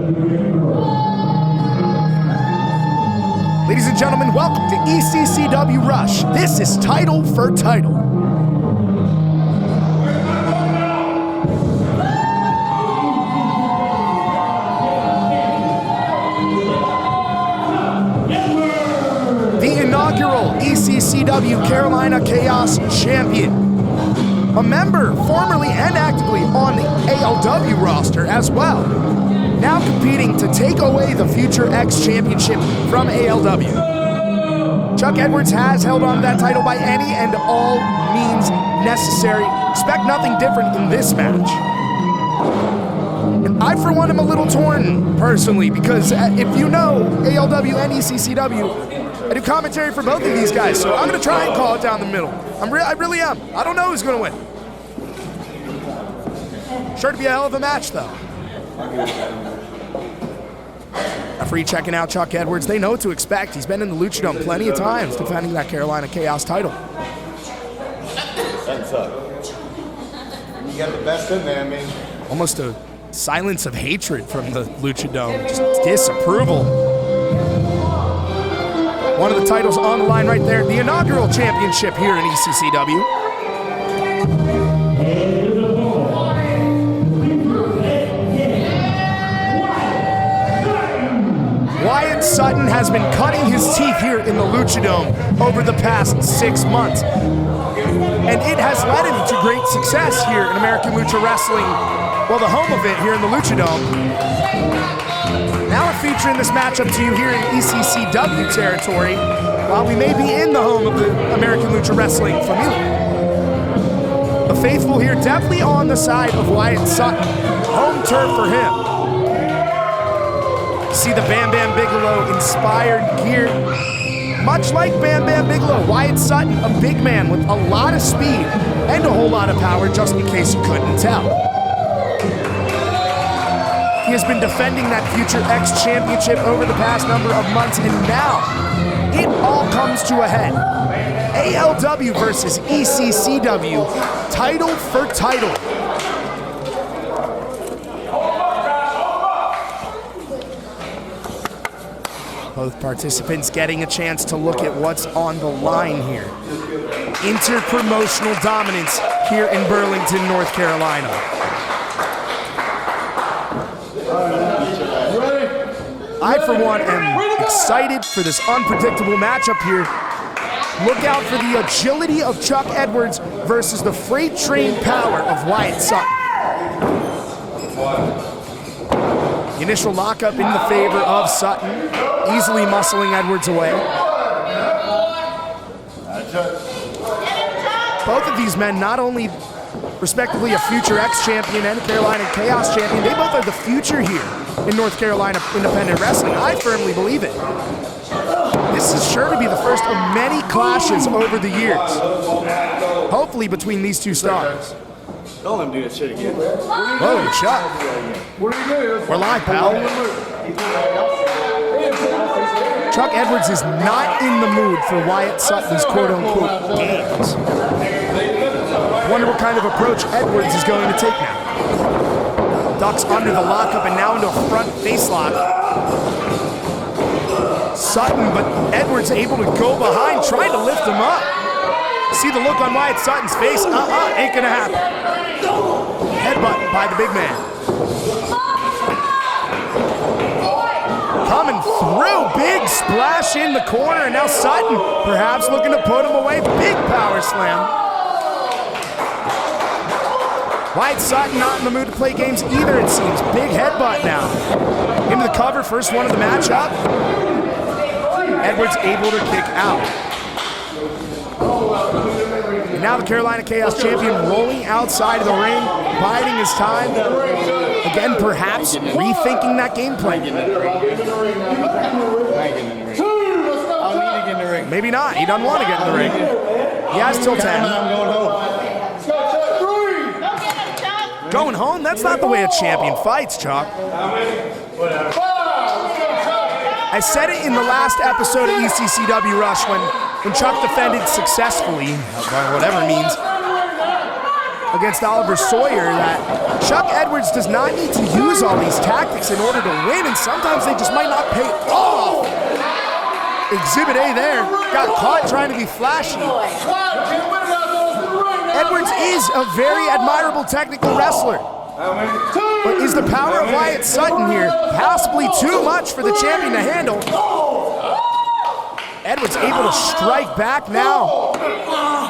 Ladies and gentlemen, welcome to ECCW Rush. This is Title for Title. The inaugural ECCW Carolina Chaos Champion. A member formerly and actively on the ALW roster as well. Now competing to take away the Future X Championship from ALW. Chuck Edwards has held on to that title by any and all means necessary. Expect nothing different in this match. And I, for one, am a little torn personally because if you know ALW and ECCW, I do commentary for both of these guys, so I'm going to try and call it down the middle. I really am. I don't know who's going to win. Sure to be a hell of a match, though. Referee checking out Chuck Edwards. They know what to expect. He's been in the Luchadome plenty of times defending that Carolina Chaos title. That's up. You got the best in there, I mean. Almost a silence of hatred from the Luchadome. Just disapproval. One of the titles on the line right there. The inaugural championship here in ECCW. Wyatt Sutton has been cutting his teeth here in the Luchadome over the past 6 months. And it has led him to great success here in American Lucha Wrestling, well, the home of it here in the Luchadome. Now we're featuring this matchup to you here in ECCW territory, while we may be in the home of the American Lucha Wrestling familia. The faithful here definitely on the side of Wyatt Sutton. Home turf for him. See the Bam Bam Bigelow inspired gear. Much like Bam Bam Bigelow, Wyatt Sutton, a big man with a lot of speed and a whole lot of power, just in case you couldn't tell. He has been defending that Future X Championship over the past number of months, and now it all comes to a head. ALW versus ECCW, title for title. Both participants getting a chance to look at what's on the line here. Interpromotional dominance here in Burlington, North Carolina. I, for one, am excited for this unpredictable matchup here. Look out for the agility of Chuck Edwards versus the freight train power of Wyatt Sutton. The initial lockup in the favor of Sutton, easily muscling Edwards away. Both of these men, not only respectively a Future X champion and a Carolina Chaos champion, they both are the future here in North Carolina independent wrestling. I firmly believe it. This is sure to be the first of many clashes over the years. Hopefully between these two stars. Don't let him do that shit again. Whoa, Chuck. We're live, pal. Chuck Edwards is not in the mood for Wyatt Sutton's quote-unquote games. Wonder what kind of approach Edwards is going to take now. Ducks under the lockup and now into a front face lock. Sutton, but Edwards able to go behind, trying to lift him up. See the look on Wyatt Sutton's face? Ain't gonna happen. Headbutt by the big man. Coming through, big splash in the corner, and now Sutton perhaps looking to put him away. Big power slam. Wyatt Sutton not in the mood to play games either, it seems. Big headbutt now. Into the cover, first one of the matchup. Edwards able to kick out. And now the Carolina Chaos champion rolling outside of the ring, biding his time. Again, perhaps rethinking that game plan. Maybe not. He doesn't want to get in the ring. He has till 10. Going home? That's not the way a champion fights, Chuck. I said it in the last episode of ECCW Rush when Chuck defended successfully, by whatever means, against Oliver Sawyer that Chuck Edwards does not need to use all these tactics in order to win, and sometimes they just might not pay off. Exhibit A there, got caught trying to be flashy. Edwards is a very admirable technical wrestler, but is the power of Wyatt Sutton here possibly too much for the champion to handle? Edwards able to strike back now,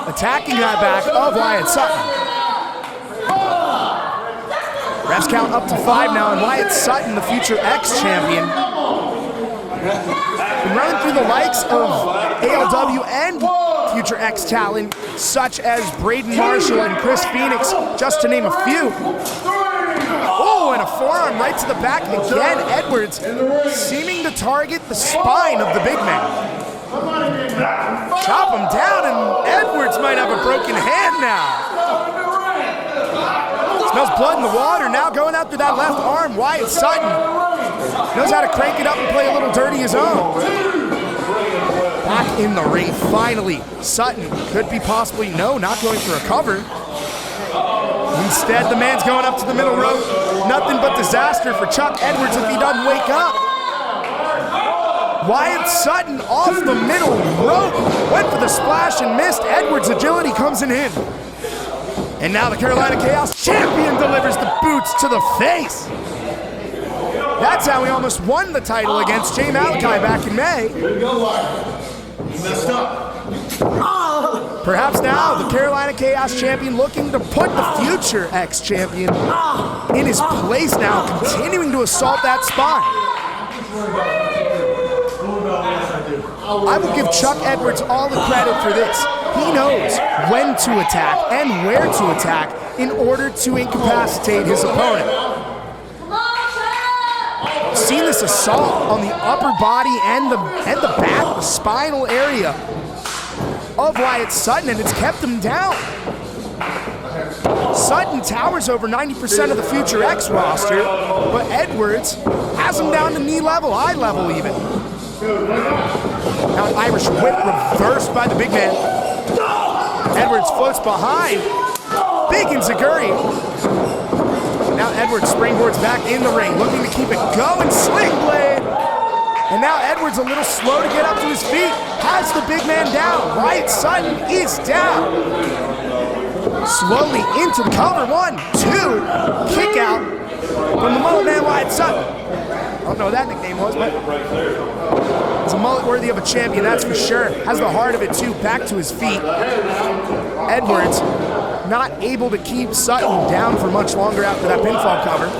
attacking that back of Wyatt Sutton. Refs count up to 5 now, and Wyatt Sutton, the future X-champion, been running through the likes of ALW and future X talent, such as Braden Marshall and Chris Phoenix, just to name a few. Oh, and a forearm right to the back again. Edwards seeming to target the spine of the big man. Chop him down, and Edwards might have a broken hand now. Smells blood in the water, now going after that left arm. Wyatt Sutton knows how to crank it up and play a little dirty his own. Back in the ring, finally. Sutton could be possibly, no, not going for a cover. Instead, the man's going up to the middle rope. Nothing but disaster for Chuck Edwards if he doesn't wake up. Wyatt Sutton off the middle rope. Went for the splash and missed. Edwards' agility comes in. And now the Carolina Chaos champion delivers the boots to the face. That's how he almost won the title against Jay Malachi back in May. Perhaps now the Carolina Chaos champion looking to put the future X-champion in his place now, continuing to assault that spine. I will give Chuck Edwards all the credit for this. He knows when to attack and where to attack in order to incapacitate his opponent. We've seen this assault on the upper body and the back, the spinal area of Wyatt Sutton, and it's kept him down. Sutton towers over 90% of the future X roster, but Edwards has him down to knee level, eye level even. Now an Irish whip reversed by the big man. Edwards floats behind. Big enziguri. Now Edwards springboards back in the ring, looking to keep it going. Sling blade. And now Edwards a little slow to get up to his feet. Has the big man down. Wyatt Sutton is down. Slowly into the cover. 1, 2. Kick out from the mullet man Wyatt Sutton. I don't know what that nickname was, but it's a mullet worthy of a champion, that's for sure. Has the heart of it too, back to his feet. Edwards not able to keep Sutton down for much longer after that pinfall cover.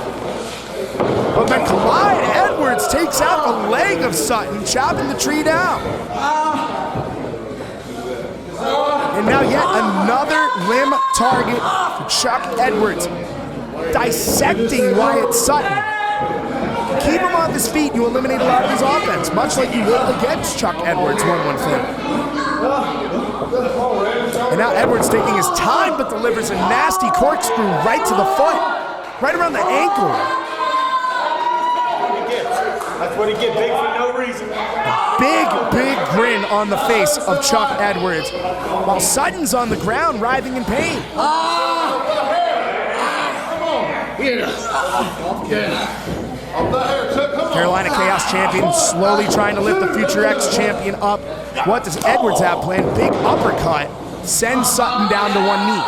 But then collide, Edwards takes out the leg of Sutton, chopping the tree down. And now yet another limb target for Chuck Edwards, dissecting Wyatt Sutton. Keep him off his feet, you eliminate a lot of his offense, much like you would against Chuck Edwards, one thing. And now Edwards taking his time, but delivers a nasty corkscrew right to the foot, right around the ankle. That's what he get, big for no reason. Big grin on the face of Chuck Edwards, while Sutton's on the ground, writhing in pain. Carolina Chaos champion slowly trying to lift the future X champion up. What does Edwards have planned? Big uppercut. Sends Sutton down to one knee.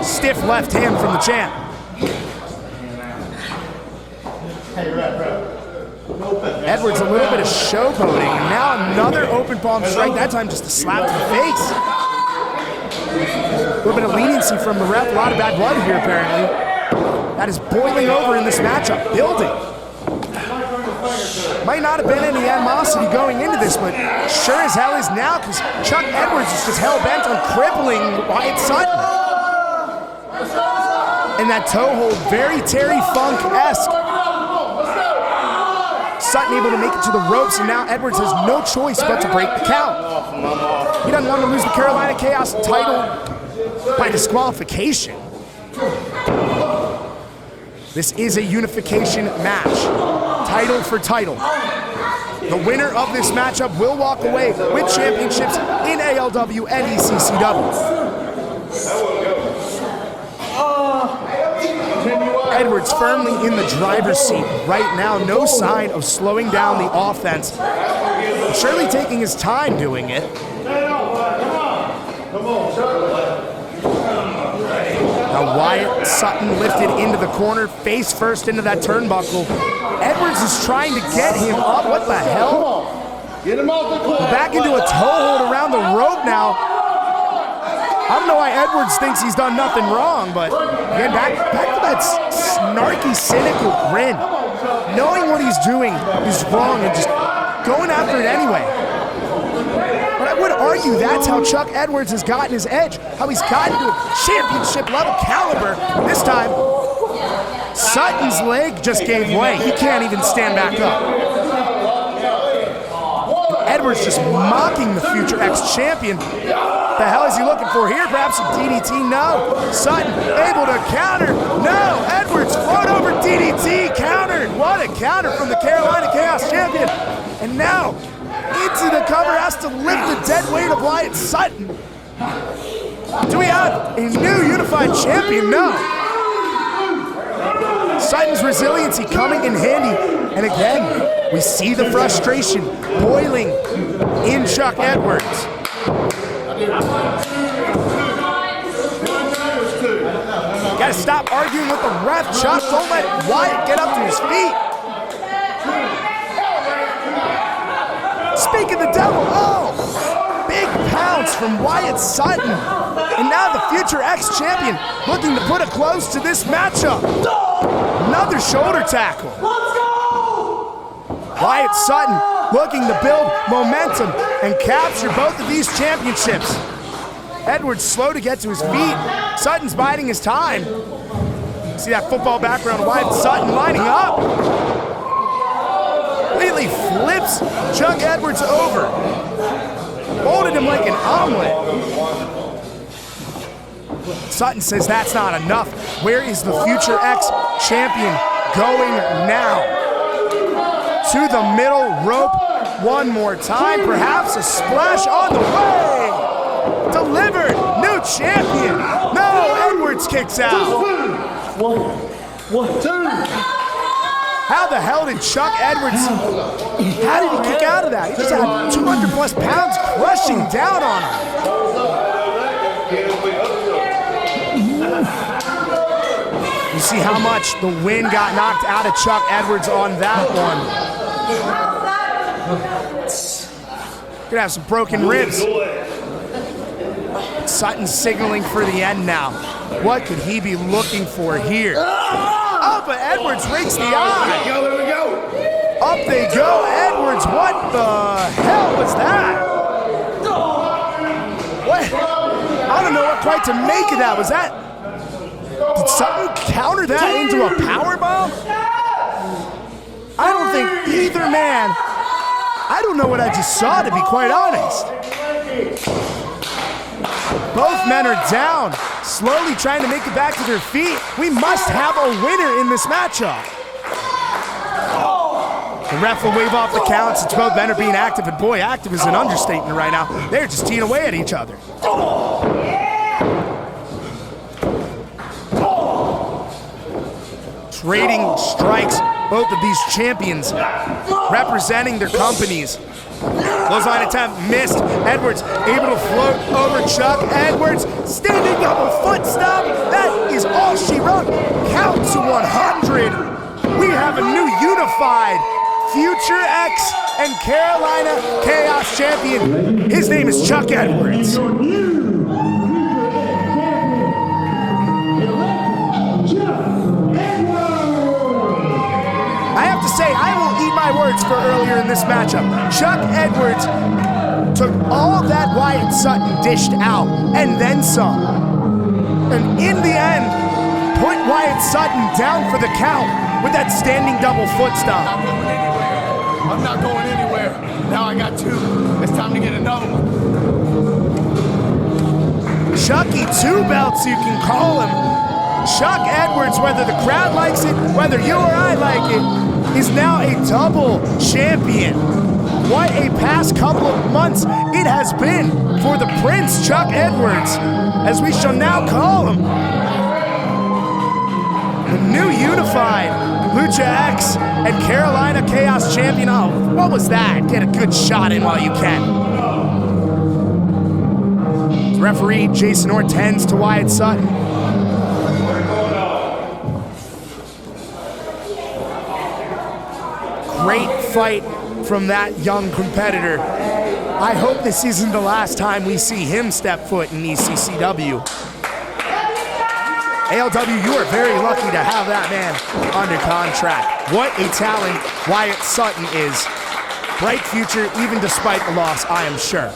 Stiff left hand from the champ. Edwards a little bit of showboating. And now another open palm strike, that time just a slap to the face. A little bit of leniency from the ref. A lot of bad blood here apparently. That is boiling over in this matchup, building. Might not have been any animosity going into this, but sure as hell is now, because Chuck Edwards is just hell-bent on crippling Wyatt Sutton. And that toe hold, very Terry Funk-esque. Sutton able to make it to the ropes, and now Edwards has no choice but to break the count. He doesn't want to lose the Carolina Chaos title by disqualification. This is a unification match, title for title. The winner of this matchup will walk away with championships in ALW and ECCW. Edwards firmly in the driver's seat right now. No sign of slowing down the offense. Surely taking his time doing it. Now Wyatt Sutton lifted into the corner, face first into that turnbuckle. Edwards is trying to get him up. What the hell? Get him off the court. Back into a toe hold around the rope now. I don't know why Edwards thinks he's done nothing wrong, but again, back to that snarky, cynical grin. Knowing what he's doing is wrong and just going after it anyway. But I would argue that's how Chuck Edwards has gotten his edge, how he's gotten to a championship level caliber. This time, Sutton's leg just gave way. He can't even stand back up. Edwards just mocking the future ex-champion. The hell is he looking for here? Perhaps a DDT? No. Sutton able to counter. No. Edwards float over DDT. Countered. What a counter from the Carolina Chaos champion. And now into the cover, has to lift the dead weight of Wyatt Sutton. Do we have a new unified champion? No. Sutton's resiliency coming in handy. And again, we see the frustration boiling in Chuck Edwards. Gotta stop arguing with the ref, Chuck. Don't let Wyatt get up to his feet. Speak of the devil. Oh, big pounce from Wyatt Sutton. And now the future ex-champion looking to put a close to this matchup. Another shoulder tackle. Wyatt Sutton looking to build momentum and capture both of these championships. Edwards slow to get to his feet. Sutton's biding his time. See that football background of Wyatt Sutton lining up. Completely flips Chuck Edwards over. Folded him like an omelet. Sutton says that's not enough. Where is the future ex-champion going now? To the middle rope one more time. Perhaps a splash on the way. Delivered. New champion. No, Edwards kicks out. One, two. How the hell did Chuck Edwards, how did he kick out of that? He just had 200 plus pounds crushing down on him. You see how much the wind got knocked out of Chuck Edwards on that one. Gonna have some broken ribs. Sutton's signaling for the end now. What could he be looking for here? Oh, but Edwards rakes the eye. There we go. Up they go, Edwards. What the hell was that? What? I don't know what quite to make of that. Was that? Did Sutton counter that into a powerbomb? I don't think either man. I don't know what I just saw, to be quite honest. Both men are down, slowly trying to make it back to their feet. We must have a winner in this matchup. The ref will wave off the count since both men are being active, and boy, active is an understatement right now. They're just teeing away at each other. Trading strikes, both of these champions representing their companies. Clothesline attempt missed. Edwards able to float over Chuck Edwards. Standing double foot stomp. That is all she wrote. Count to 100. We have a new unified Future X and Carolina Chaos champion. His name is Chuck Edwards. I have to say, I will eat my words for earlier in this matchup. Chuck Edwards took all that Wyatt Sutton dished out and then some. And in the end, put Wyatt Sutton down for the count with that standing double foot stomp. I'm not going anywhere. Now I got two. It's time to get another one. Chucky Two Belts, you can call him. Chuck Edwards, whether the crowd likes it, whether you or I like it, is now a double champion. what a past couple of months it has been for the Prince Chuck Edwards, as we shall now call him the new unified Lucha X and Carolina Chaos champion. Oh, what was that? Get a good shot in while you can. Referee Jason Ortens to Wyatt Sutton. Great fight from that young competitor. I hope this isn't the last time we see him step foot in ECCW. ALW, you are very lucky to have that man under contract. What a talent Wyatt Sutton is. Bright future, even despite the loss, I am sure.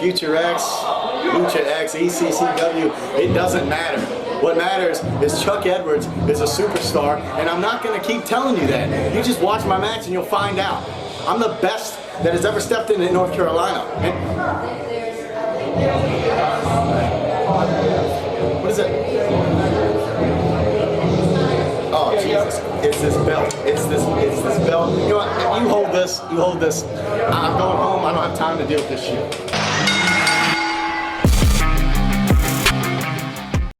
Future X, Lucha X, ECCW, it doesn't matter. What matters is Chuck Edwards is a superstar, and I'm not going to keep telling you that. You just watch my match and you'll find out. I'm the best that has ever stepped in North Carolina. What is it? Oh, Jesus. It's this belt. It's this belt. You know what? You hold this. I'm going home. I don't have time to deal with this shit.